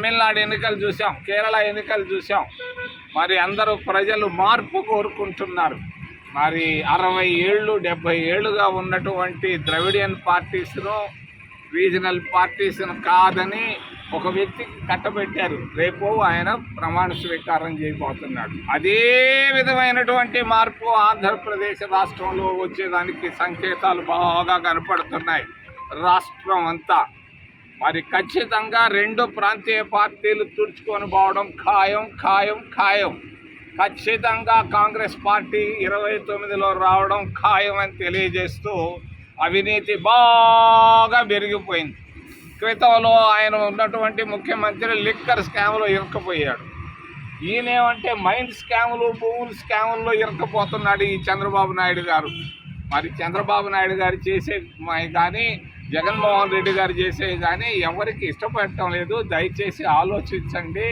తమిళనాడు ఎన్నికలు చూసాం, కేరళ ఎన్నికలు చూసాం. మరి అందరూ ప్రజలు మార్పు కోరుకుంటున్నారు. మరి 60 ఏళ్ళు 70 ఏళ్ళుగా ఉన్నటువంటి ద్రవిడియన్ పార్టీస్ను, రీజనల్ పార్టీస్ను కాదని ఒక వ్యక్తికి కట్టబెట్టారు. రేపు ఆయన ప్రమాణ స్వీకారం చేయబోతున్నాడు. అదే విధమైనటువంటి మార్పు ఆంధ్రప్రదేశ్ రాష్ట్రంలో వచ్చేదానికి సంకేతాలు బాగా కనపడుతున్నాయి. రాష్ట్రం అంతా మరి ఖచ్చితంగా 2 ప్రాంతీయ పార్టీలు తుడుచుకొని పోవడం ఖాయం. ఖచ్చితంగా కాంగ్రెస్ పార్టీ 29లో రావడం ఖాయం అని తెలియజేస్తూ అవినీతి బాగా పెరిగిపోయింది. క్రితంలో ఆయన ఉన్నటువంటి ముఖ్యమంత్రి లిక్కర్ స్కామ్లో ఇరుక్కుపోయాడు. ఈయనేమంటే మైండ్ స్కాములు, భూముల స్కాముల్లో ఇరుక్కుపోతున్నాడు ఈ చంద్రబాబు నాయుడు గారు. మరి చంద్రబాబు నాయుడు గారు చేసే కానీ, జగన్మోహన్ రెడ్డి గారు చేసేవి కానీ ఎవరికి ఇష్టపడటం లేదు. దయచేసి ఆలోచించండి.